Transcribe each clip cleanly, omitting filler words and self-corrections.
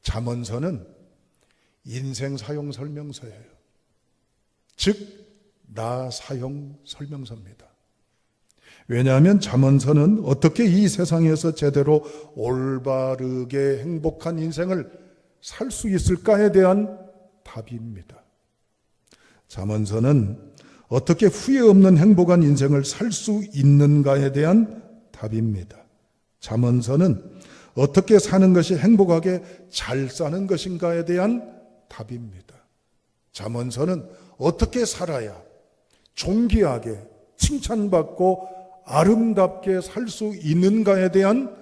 잠언서는 인생 사용 설명서예요. 즉, 나 사용 설명서입니다. 왜냐하면 잠언서는 어떻게 이 세상에서 제대로 올바르게 행복한 인생을 살 수 있을까에 대한 답입니다. 잠언서는 어떻게 후회 없는 행복한 인생을 살 수 있는가에 대한 답입니다. 잠언서는 어떻게 사는 것이 행복하게 잘 사는 것인가에 대한 답입니다. 잠언서는 어떻게 살아야 존귀하게 칭찬받고 아름답게 살 수 있는가에 대한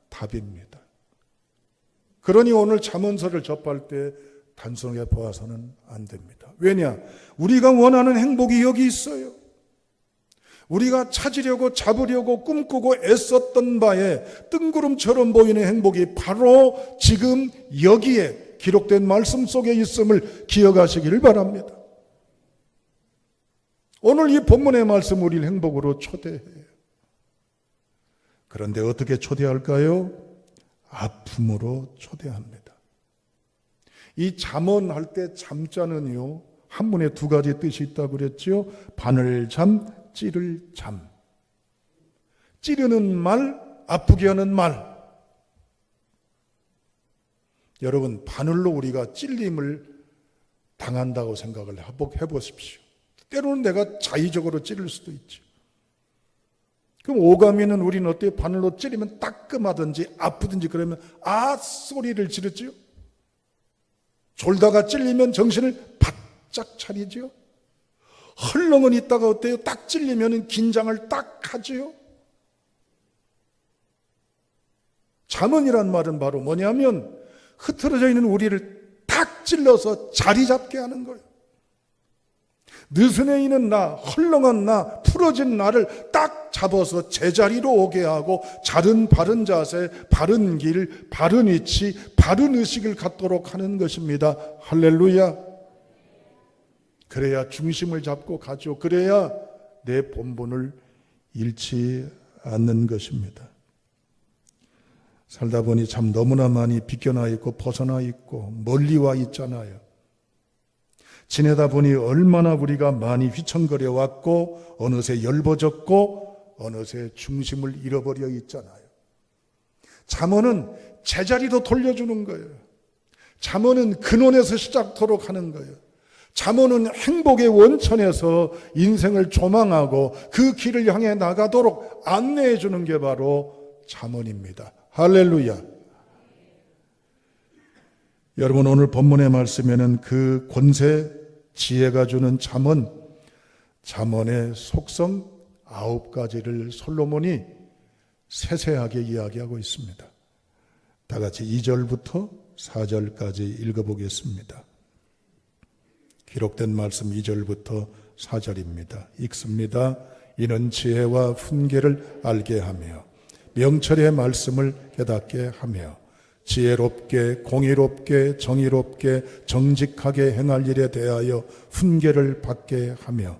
답입니다. 그러니 오늘 잠언서를 접할 때 단순하게 보아서는 안 됩니다. 왜냐? 우리가 원하는 행복이 여기 있어요. 우리가 찾으려고 잡으려고 꿈꾸고 애썼던 바에 뜬구름처럼 보이는 행복이 바로 지금 여기에 기록된 말씀 속에 있음을 기억하시기를 바랍니다. 오늘 이 본문의 말씀 우리를 행복으로 초대해요. 그런데 어떻게 초대할까요? 아픔으로 초대합니다. 이 잠언할 때 잠자는요, 한문에 두 가지 뜻이 있다고 그랬죠. 바늘 잠, 찌를 잠. 찌르는 말, 아프게 하는 말. 여러분, 바늘로 우리가 찔림을 당한다고 생각을 해보십시오. 때로는 내가 자의적으로 찌를 수도 있죠. 그럼 오감에는 우리는 어때요? 바늘로 찌르면 따끔하든지 아프든지 그러면 아 소리를 지르지요. 졸다가 찔리면 정신을 바짝 차리지요. 헐렁은 있다가 어때요? 딱 찔리면 긴장을 딱 하지요. 잠언이란 말은 바로 뭐냐면 흐트러져 있는 우리를 딱 찔러서 자리 잡게 하는 거예요. 느슨해 있는 나, 헐렁한 나, 풀어진 나를 딱 잡아서 제자리로 오게 하고 바른 자세, 바른 길, 바른 위치, 바른 의식을 갖도록 하는 것입니다. 할렐루야. 그래야 중심을 잡고 가죠. 그래야 내 본분을 잃지 않는 것입니다. 살다 보니 참 너무나 많이 비껴나 있고 벗어나 있고 멀리 와 있잖아요. 지내다 보니 얼마나 우리가 많이 휘청거려 왔고 어느새 열버졌고 어느새 중심을 잃어버려 있잖아요. 잠언은 제자리로 돌려주는 거예요. 잠언은 근원에서 시작토록 하는 거예요. 잠언은 행복의 원천에서 인생을 조망하고 그 길을 향해 나가도록 안내해 주는 게 바로 잠언입니다. 할렐루야. 여러분, 오늘 본문의 말씀에는 그 권세 지혜가 주는 잠언의 속성 9가지를 솔로몬이 세세하게 이야기하고 있습니다. 다 같이 2절부터 4절까지 읽어보겠습니다. 기록된 말씀 2절부터 4절입니다. 읽습니다. 이는 지혜와 훈계를 알게 하며 명철의 말씀을 깨닫게 하며 지혜롭게 공의롭게 정의롭게 정직하게 행할 일에 대하여 훈계를 받게 하며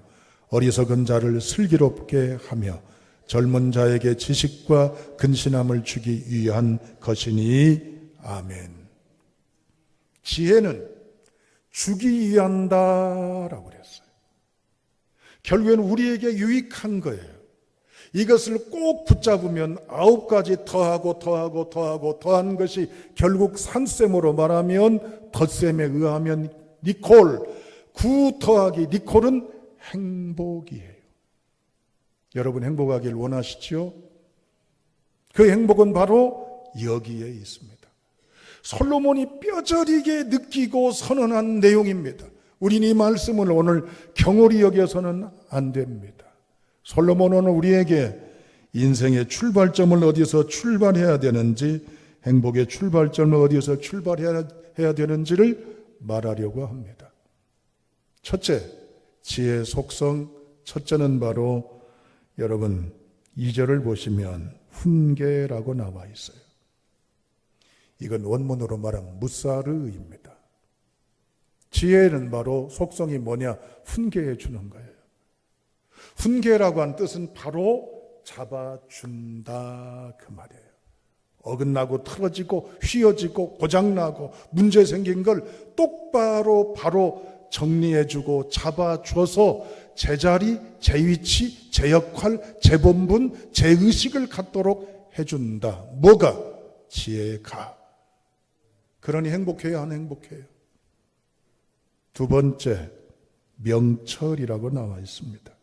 어리석은 자를 슬기롭게 하며 젊은 자에게 지식과 근신함을 주기 위한 것이니 아멘. 지혜는 주기 위한다라고 그랬어요. 결국에는 우리에게 유익한 거예요. 이것을 꼭 붙잡으면 9가지 더한 것이 결국 산셈으로 말하면 덧셈에 의하면 니콜, 9 더하기 니콜은 행복이에요. 여러분 행복하길 원하시죠? 그 행복은 바로 여기에 있습니다. 솔로몬이 뼈저리게 느끼고 선언한 내용입니다. 우린 이 말씀을 오늘 경홀히 여겨서는 안 됩니다. 솔로몬은 우리에게 인생의 출발점을 어디서 출발해야 되는지, 행복의 출발점을 어디서 출발해야 되는지를 말하려고 합니다. 첫째, 지혜의 속성 첫째는 바로 여러분 2절을 보시면 훈계라고 나와 있어요. 이건 원문으로 말하면 무사르입니다. 지혜는 바로 속성이 뭐냐? 훈계해 주는 거예요. 훈계라고 한 뜻은 바로 잡아준다 그 말이에요. 어긋나고 틀어지고 휘어지고 고장나고 문제 생긴 걸 똑바로 바로 정리해주고 잡아줘서 제자리, 제위치, 제역할, 제본분, 제의식을 갖도록 해준다. 뭐가? 지혜가. 그러니 행복해요, 안 행복해요? 두 번째, 명철이라고 나와 있습니다.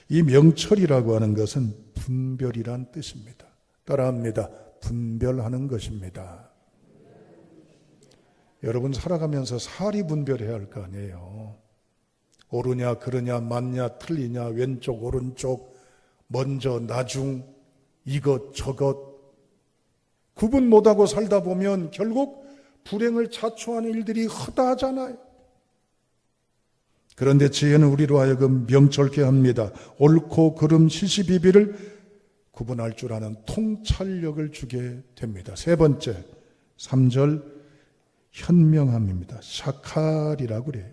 이 명철이라고 하는 것은 분별이란 뜻입니다. 따라합니다. 분별하는 것입니다. 여러분 살아가면서 사리 분별해야 할 거 아니에요. 옳으냐 그르냐 맞냐 틀리냐 왼쪽 오른쪽 먼저 나중 이것 저것 구분 못하고 살다 보면 결국 불행을 자초하는 일들이 허다하잖아요. 그런데 지혜는 우리로 하여금 명철케 합니다. 옳고 그름 시시비비를 구분할 줄 아는 통찰력을 주게 됩니다. 세 번째, 3절 현명함입니다. 샤칼이라고 그래요.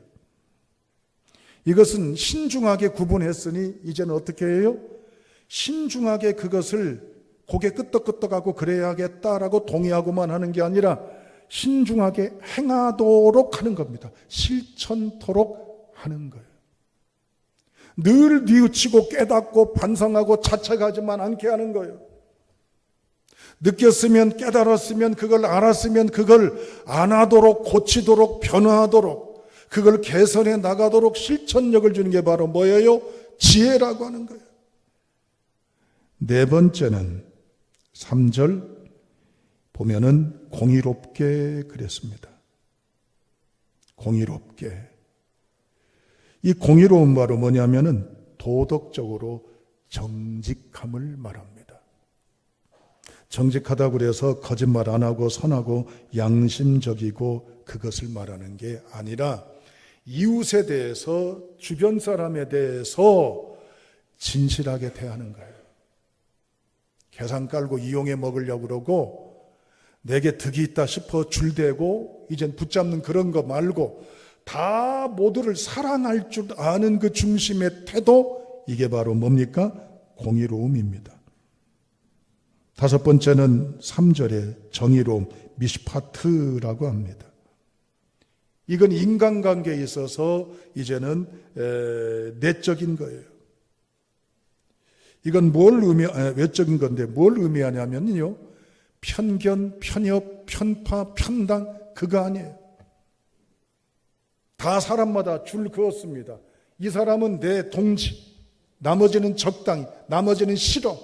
이것은 신중하게 구분했으니 이제는 어떻게 해요? 신중하게 그것을 고개 끄덕끄덕하고 그래야겠다라고 동의하고만 하는 게 아니라 신중하게 행하도록 하는 겁니다. 실천토록 하는 거예요. 늘 뉘우치고 깨닫고 반성하고 자책하지만 않게 하는 거예요. 느꼈으면 깨달았으면 그걸 알았으면 그걸 안 하도록 고치도록 변화하도록 그걸 개선해 나가도록 실천력을 주는 게 바로 뭐예요? 지혜라고 하는 거예요. 네 번째는 3절 보면은 공의롭게 그랬습니다. 공의롭게. 이 공의로운 바로 뭐냐면은 도덕적으로 정직함을 말합니다. 정직하다고 그래서 거짓말 안 하고 선하고 양심적이고 그것을 말하는 게 아니라 이웃에 대해서 주변 사람에 대해서 진실하게 대하는 거예요. 계산 깔고 이용해 먹으려고 그러고 내게 득이 있다 싶어 줄대고 이젠 붙잡는 그런 거 말고 다 모두를 사랑할 줄 아는 그 중심의 태도, 이게 바로 뭡니까? 공의로움입니다. 다섯 번째는 3절의 정의로움, 미시파트라고 합니다. 이건 인간관계에 있어서 이제는 내적인 거예요. 이건 외적인 건데 뭘 의미하냐면요. 편견, 편협, 편파, 편당 그거 아니에요. 다 사람마다 줄 그었습니다. 이 사람은 내 동지, 나머지는 적당히, 나머지는 싫어.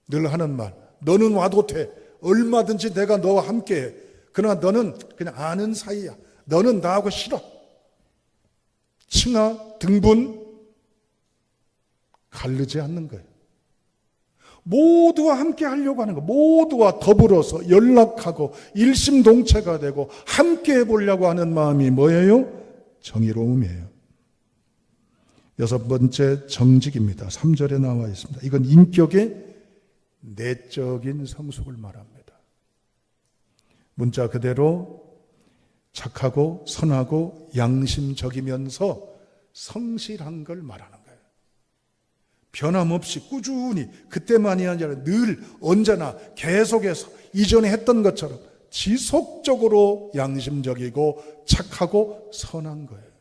늘 하는 말, 너는 와도 돼. 얼마든지 내가 너와 함께해. 그러나 너는 그냥 아는 사이야. 너는 나하고 싫어. 칭하, 등분 가르지 않는 거예요. 모두와 함께 하려고 하는 거, 모두와 더불어서 연락하고 일심동체가 되고 함께 해보려고 하는 마음이 뭐예요? 정의로움이에요. 여섯 번째 정직입니다. 3절에 나와 있습니다. 이건 인격의 내적인 성숙을 말합니다. 문자 그대로 착하고 선하고 양심적이면서 성실한 걸 말하는 거예요. 변함없이 꾸준히 그때만이 아니라 늘 언제나 계속해서 이전에 했던 것처럼 지속적으로 양심적이고 착하고 선한 거예요.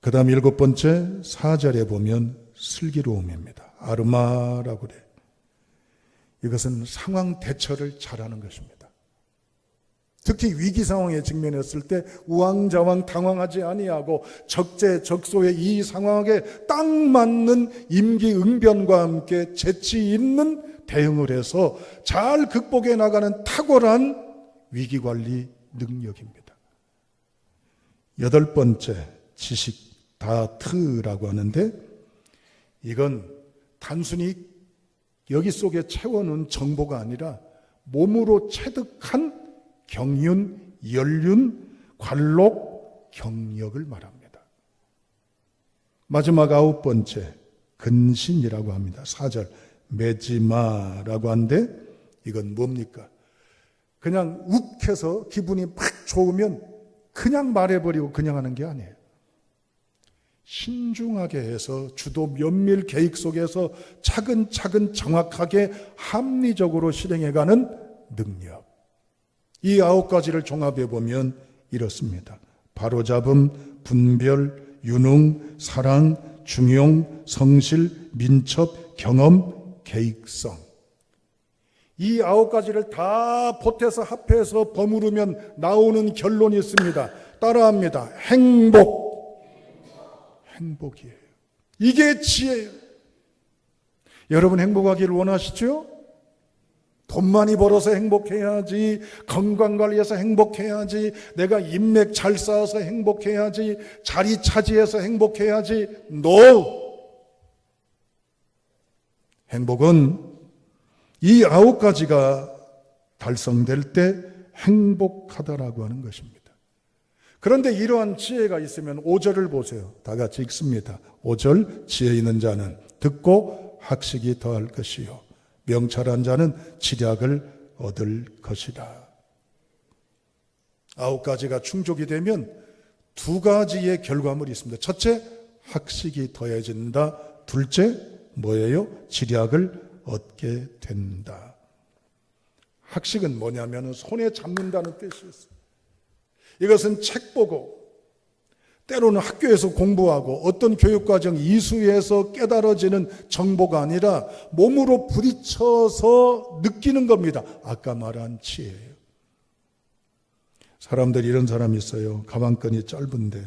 그 다음 7번째 4절에 보면 슬기로움입니다. 아르마라고 그래요. 이것은 상황 대처를 잘하는 것입니다. 특히 위기 상황에 직면했을 때 우왕좌왕 당황하지 아니하고 적재적소의 이 상황에 딱 맞는 임기응변과 함께 재치 있는 대응을 해서 잘 극복해 나가는 탁월한 위기관리 능력입니다. 8번째 지식 다트라고 하는데 이건 단순히 여기 속에 채워놓은 정보가 아니라 몸으로 체득한 경륜, 연륜, 관록, 경력을 말합니다. 마지막 9번째 근신이라고 합니다. 4절 메지마라고 하는데 이건 뭡니까? 그냥 욱해서 기분이 막 좋으면 그냥 말해버리고 그냥 하는 게 아니에요. 신중하게 해서 주도 면밀 계획 속에서 차근차근 정확하게 합리적으로 실행해가는 능력. 이 9가지를 종합해 보면 이렇습니다. 바로잡음, 분별, 유능, 사랑, 중용, 성실, 민첩, 경험, 계획성. 이 9가지를 다 보태서 합해서 버무르면 나오는 결론이 있습니다. 따라합니다. 행복이에요. 이게 지혜예요. 여러분 행복하기를 원하시죠? 돈 많이 벌어서 행복해야지, 건강관리해서 행복해야지, 내가 인맥 잘 쌓아서 행복해야지, 자리 차지해서 행복해야지. No! 행복은 이 9가지가 달성될 때 행복하다라고 하는 것입니다. 그런데 이러한 지혜가 있으면 5절을 보세요. 다 같이 읽습니다. 5절, 지혜 있는 자는 듣고 학식이 더할 것이요 명철한 자는 지략을 얻을 것이다. 9가지가 충족이 되면 2가지의 결과물이 있습니다. 첫째, 학식이 더해진다. 둘째, 뭐예요? 지략을 얻게 된다. 학식은 뭐냐면 손에 잡는다는 뜻이 있어요. 이것은 책 보고 때로는 학교에서 공부하고 어떤 교육과정 이수에서 깨달아지는 정보가 아니라 몸으로 부딪혀서 느끼는 겁니다. 아까 말한 지혜예요. 사람들이 이런 사람이 있어요. 가방끈이 짧은데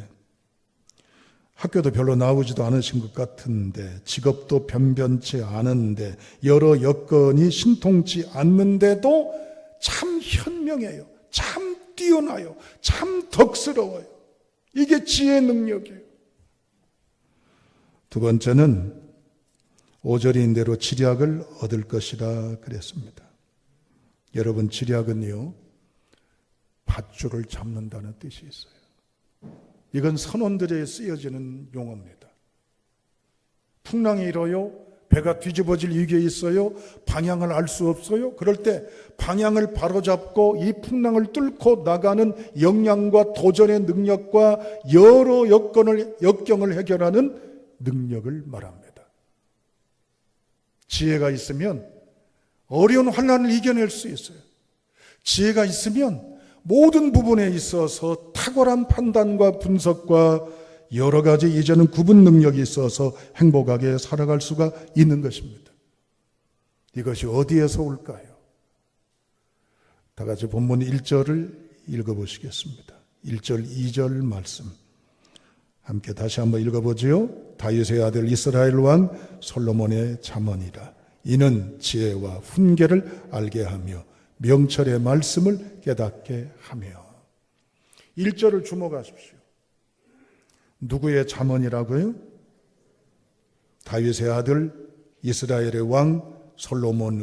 학교도 별로 나오지도 않으신 것 같은데 직업도 변변치 않은데 여러 여건이 신통치 않는데도 참 현명해요. 참 뛰어나요. 참 덕스러워요. 이게 지혜의 능력이에요. 두 번째는 5절인 대로 지략을 얻을 것이라 그랬습니다. 여러분, 지략은요, 밧줄을 잡는다는 뜻이 있어요. 이건 선원들에 쓰여지는 용어입니다. 풍랑이 일어요. 배가 뒤집어질 위기에 있어요. 방향을 알 수 없어요. 그럴 때 방향을 바로잡고 이 풍랑을 뚫고 나가는 역량과 도전의 능력과 여러 역경을 해결하는 능력을 말합니다. 지혜가 있으면 어려운 환난을 이겨낼 수 있어요. 지혜가 있으면 모든 부분에 있어서 탁월한 판단과 분석과 여러 가지 이제는 구분 능력이 있어서 행복하게 살아갈 수가 있는 것입니다. 이것이 어디에서 올까요? 다 같이 본문 1절을 읽어보시겠습니다. 1절, 2절 말씀 함께 다시 한번 읽어보지요. 다윗의 아들 이스라엘 왕 솔로몬의 잠언이라. 이는 지혜와 훈계를 알게 하며 명철의 말씀을 깨닫게 하며. 1절을 주목하십시오. 누구의 잠언이라고요? 다윗의 아들 이스라엘의 왕 솔로몬의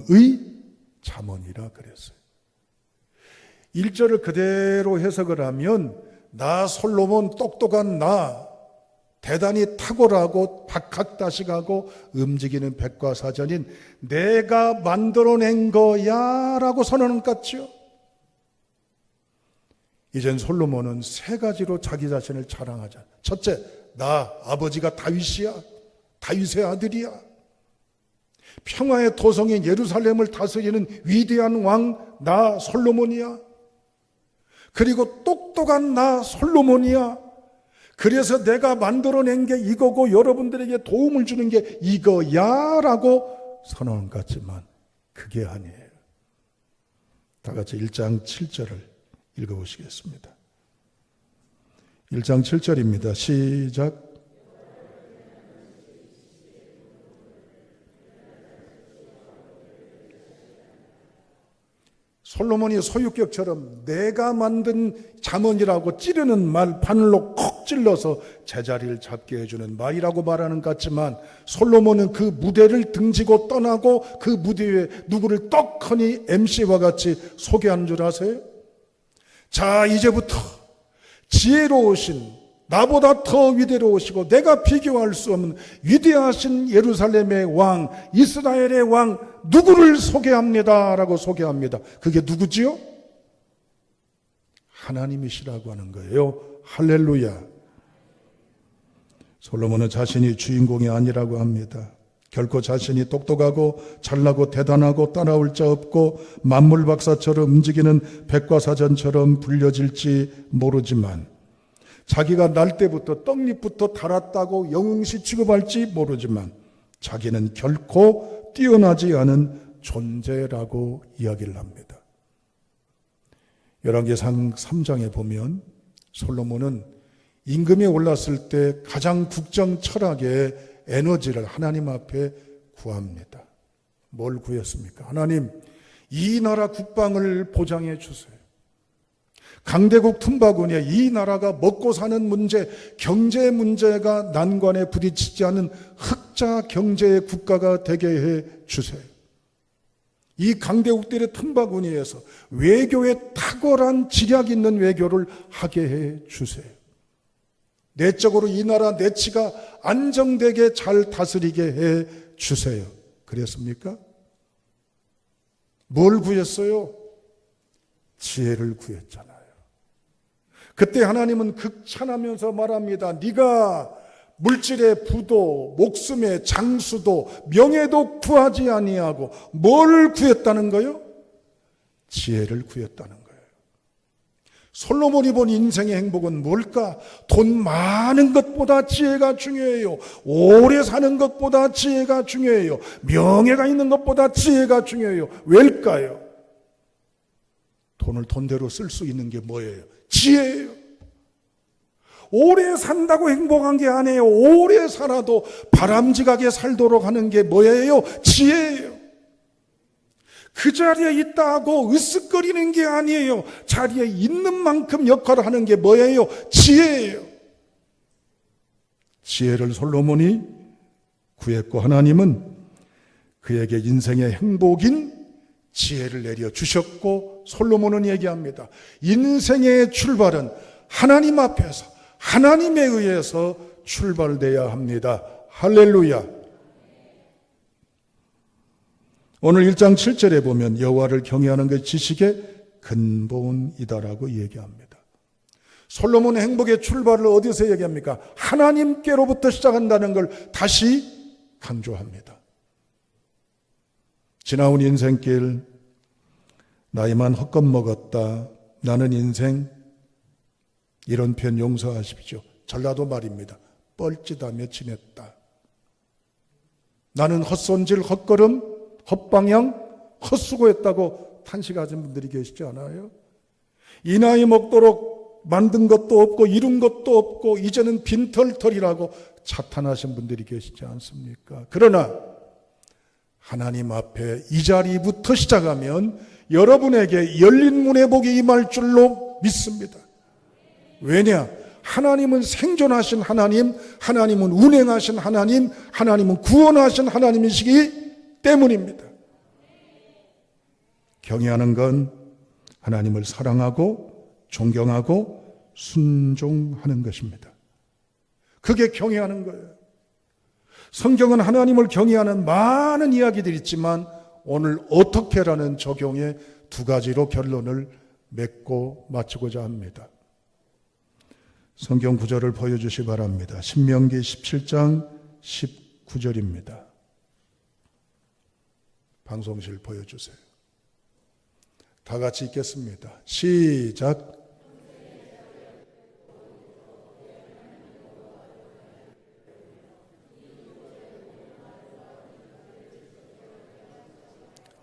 잠언이라 그랬어요. 1절을 그대로 해석을 하면 나 솔로몬 똑똑한 나 대단히 탁월하고 박학다식하고 움직이는 백과사전인 내가 만들어낸 거야 라고 선언한 것 같죠. 이젠 솔로몬은 3가지로 자기 자신을 자랑하자. 첫째, 나 아버지가 다윗이야. 다윗의 아들이야. 평화의 도성인 예루살렘을 다스리는 위대한 왕, 나 솔로몬이야. 그리고 똑똑한 나 솔로몬이야. 그래서 내가 만들어낸 게 이거고 여러분들에게 도움을 주는 게 이거야 라고 선언한 것 같지만 그게 아니에요. 다 같이 1장 7절을 읽어보시겠습니다. 1장 7절입니다. 시작. 솔로몬이 소유격처럼 내가 만든 잠언이라고 찌르는 말 바늘로 콕 찔러서 제자리를 잡게 해주는 말이라고 말하는 것 같지만 솔로몬은 그 무대를 등지고 떠나고 그 무대 위에 누구를 떡하니 MC와 같이 소개하는 줄 아세요? 자, 이제부터 지혜로우신 나보다 더 위대로우시고 내가 비교할 수 없는 위대하신 예루살렘의 왕, 이스라엘의 왕 누구를 소개합니다 라고 소개합니다. 그게 누구지요? 하나님이시라고 하는 거예요. 할렐루야. 솔로몬은 자신이 주인공이 아니라고 합니다. 결코 자신이 똑똑하고 잘나고 대단하고 따라올 자 없고 만물박사처럼 움직이는 백과사전처럼 불려질지 모르지만, 자기가 날 때부터 떡잎부터 달았다고 영웅시 취급할지 모르지만 자기는 결코 뛰어나지 않은 존재라고 이야기를 합니다. 열왕기상 3장에 보면 솔로몬은 임금이 올랐을 때 가장 국정 철학의 에너지를 하나님 앞에 구합니다. 뭘 구했습니까? 하나님, 이 나라 국방을 보장해 주세요. 강대국 tum바군에 이 나라가 먹고 사는 문제, 경제 문제가 난관에 부딪히지 않은 흑자 경제의 국가가 되게 해 주세요. 이 강대국들의 tum바군에서 외교에 탁월한 지략 있는 외교를 하게 해 주세요. 내적으로 이 나라 내치가 안정되게 잘 다스리게 해 주세요. 그랬습니까? 뭘 구했어요? 지혜를 구했잖아요. 그때 하나님은 극찬하면서 말합니다. 네가 물질의 부도, 목숨의 장수도, 명예도 구하지 아니하고 뭘 구했다는 거요? 지혜를 구했다는 거예요. 솔로몬이 본 인생의 행복은 뭘까? 돈 많은 것보다 지혜가 중요해요. 오래 사는 것보다 지혜가 중요해요. 명예가 있는 것보다 지혜가 중요해요. 왜일까요? 돈을 돈대로 쓸 수 있는 게 뭐예요? 지혜예요. 오래 산다고 행복한 게 아니에요. 오래 살아도 바람직하게 살도록 하는 게 뭐예요? 지혜예요. 그 자리에 있다고 으쓱거리는 게 아니에요. 자리에 있는 만큼 역할을 하는 게 뭐예요? 지혜예요. 지혜를 솔로몬이 구했고 하나님은 그에게 인생의 행복인 지혜를 내려주셨고, 솔로몬은 얘기합니다. 인생의 출발은 하나님 앞에서 하나님에 의해서 출발돼야 합니다. 할렐루야. 오늘 1장 7절에 보면 여호와를 경외하는 것이 지식의 근본이다라고 얘기합니다. 솔로몬의 행복의 출발을 어디서 얘기합니까? 하나님께로부터 시작한다는 걸 다시 강조합니다. 지나온 인생길, 나이만 헛것 먹었다, 나는 인생, 이런 표현 용서하십시오. 전라도 말입니다. 뻘짓하며 지냈다. 나는 헛손질, 헛걸음, 헛방향, 헛수고했다고 탄식하신 분들이 계시지 않아요? 이 나이 먹도록 만든 것도 없고 이룬 것도 없고 이제는 빈털털이라고 자탄하신 분들이 계시지 않습니까? 그러나 하나님 앞에 이 자리부터 시작하면 여러분에게 열린 문의 복이 임할 줄로 믿습니다. 왜냐? 하나님은 생존하신 하나님, 하나님은 운행하신 하나님, 하나님은 구원하신 하나님이시기 때문입니다. 경외하는 건 하나님을 사랑하고 존경하고 순종하는 것입니다. 그게 경외하는 거예요. 성경은 하나님을 경외하는 많은 이야기들이 있지만 오늘 어떻게라는 적용에 두 가지로 결론을 맺고 마치고자 합니다. 성경 구절을 보여주시 바랍니다. 신명기 17장 19절입니다. 방송실 보여주세요. 다 같이 읽겠습니다. 시작.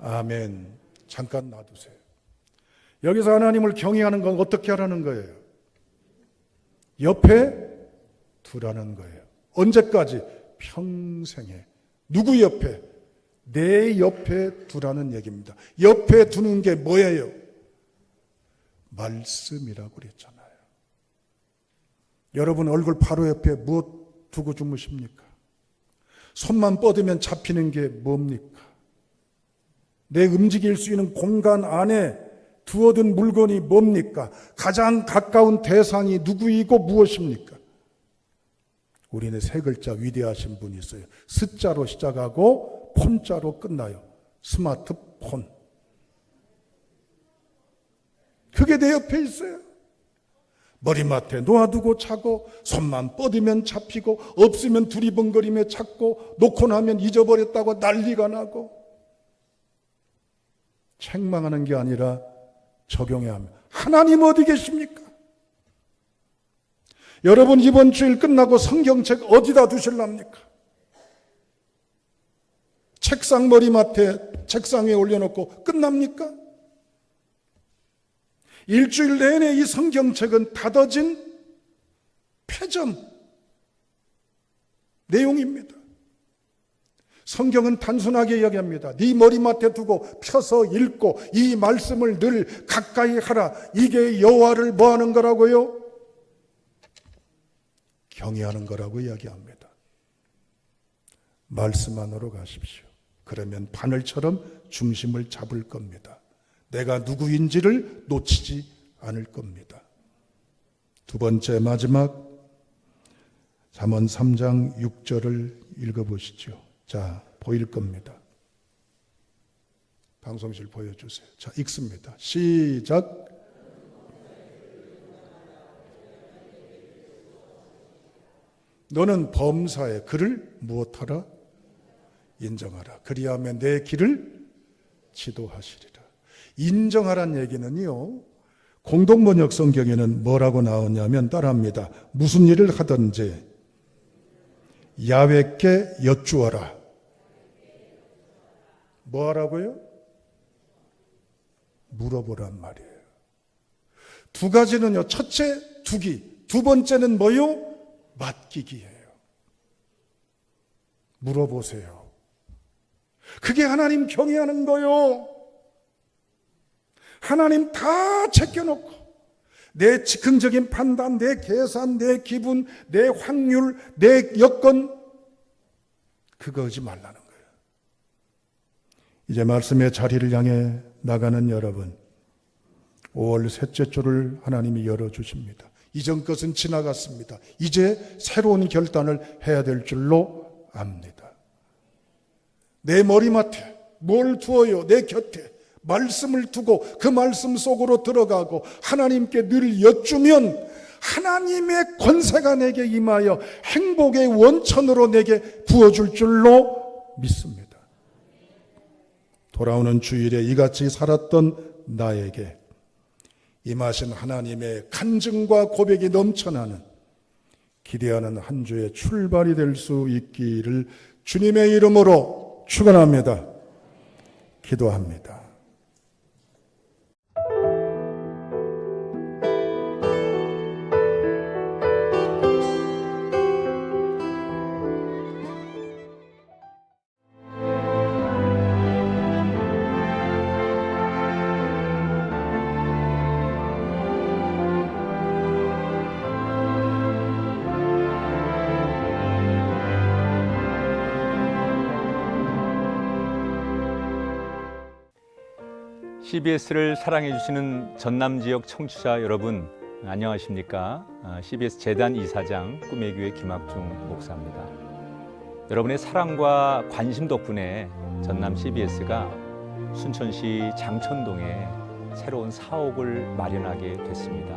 아멘. 잠깐 놔두세요. 여기서 하나님을 경외하는 건 어떻게 하라는 거예요? 옆에 두라는 거예요. 언제까지? 평생에. 누구 옆에? 내 옆에 두라는 얘기입니다. 옆에 두는 게 뭐예요? 말씀이라고 그랬잖아요. 여러분 얼굴 바로 옆에 무엇 두고 주무십니까? 손만 뻗으면 잡히는 게 뭡니까? 내 움직일 수 있는 공간 안에 두어둔 물건이 뭡니까? 가장 가까운 대상이 누구이고 무엇입니까? 우리는 세 글자 위대하신 분이 있어요. 스자로 시작하고 폰자로 끝나요. 스마트폰. 그게 내 옆에 있어요. 머리맡에 놓아두고 자고, 손만 뻗으면 잡히고, 없으면 두리번거리며 찾고, 놓고 나면 잊어버렸다고 난리가 나고, 책망하는 게 아니라 적용해야 합니다. 하나님 어디 계십니까? 여러분 이번 주일 끝나고 성경책 어디다 두실랍니까? 책상 머리맡에 책상 위에 올려놓고 끝납니까? 일주일 내내 이 성경책은 닫아진 폐점 내용입니다. 성경은 단순하게 이야기합니다. 네 머리맡에 두고 펴서 읽고 이 말씀을 늘 가까이 하라. 이게 여호와를 뭐하는 거라고요? 경외하는 거라고 이야기합니다. 말씀 안으로 가십시오. 그러면 바늘처럼 중심을 잡을 겁니다. 내가 누구인지를 놓치지 않을 겁니다. 두 번째 마지막 잠언 3장 6절을 읽어보시죠. 자, 보일 겁니다. 방송실 보여주세요. 자, 읽습니다. 시작. 너는 범사에 그를 무엇하라? 인정하라. 그리하면 내 길을 지도하시리라. 인정하란 얘기는요, 공동번역 성경에는 뭐라고 나오냐면 따라합니다. 무슨 일을 하든지 야훼께 여쭈어라. 뭐 하라고요? 물어보란 말이에요. 두 가지는요, 첫째 두기, 두 번째는 뭐요? 맡기기예요. 물어보세요. 그게 하나님 경외하는 거요. 하나님 다 제껴놓고 내 즉흥적인 판단, 내 계산, 내 기분, 내 확률, 내 여건, 그거 하지 말라는 거예요. 이제 말씀의 자리를 향해 나가는 여러분, 5월 셋째 주를 하나님이 열어주십니다. 이전 것은 지나갔습니다. 이제 새로운 결단을 해야 될 줄로 압니다. 내 머리맡에 뭘 두어요? 내 곁에 말씀을 두고 그 말씀 속으로 들어가고 하나님께 늘 여쭈면 하나님의 권세가 내게 임하여 행복의 원천으로 내게 부어줄 줄로 믿습니다. 돌아오는 주일에 이같이 살았던 나에게 임하신 하나님의 간증과 고백이 넘쳐나는 기대하는 한 주의 출발이 될 수 있기를 주님의 이름으로 축원합니다. 기도합니다. CBS를 사랑해 주시는 전남 지역 청취자 여러분, 안녕하십니까? CBS 재단 이사장 꿈의 교회 김학중 목사입니다. 여러분의 사랑과 관심 덕분에 전남 CBS가 순천시 장천동에 새로운 사옥을 마련하게 됐습니다.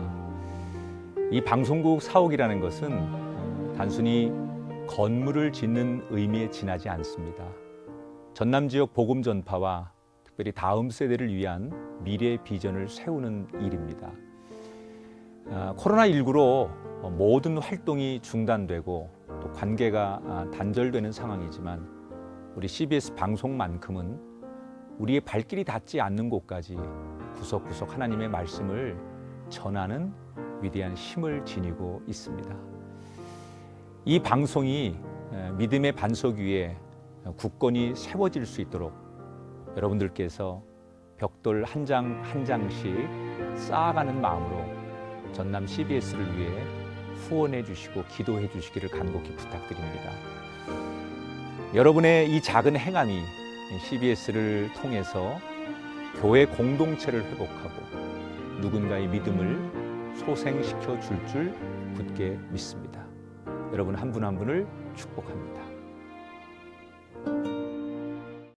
이 방송국 사옥이라는 것은 단순히 건물을 짓는 의미에 지나지 않습니다. 전남 지역 복음 전파와 특별히 다음 세대를 위한 미래 비전을 세우는 일입니다. 코로나19로 모든 활동이 중단되고 또 관계가 단절되는 상황이지만 우리 CBS 방송만큼은 우리의 발길이 닿지 않는 곳까지 구석구석 하나님의 말씀을 전하는 위대한 힘을 지니고 있습니다. 이 방송이 믿음의 반석 위에 굳건히 세워질 수 있도록 여러분들께서 벽돌 한 장 한 장씩 쌓아가는 마음으로 전남 CBS를 위해 후원해 주시고 기도해 주시기를 간곡히 부탁드립니다. 여러분의 이 작은 행함이 CBS를 통해서 교회 공동체를 회복하고 누군가의 믿음을 소생시켜 줄 굳게 믿습니다. 여러분 한 분 한 분을 축복합니다.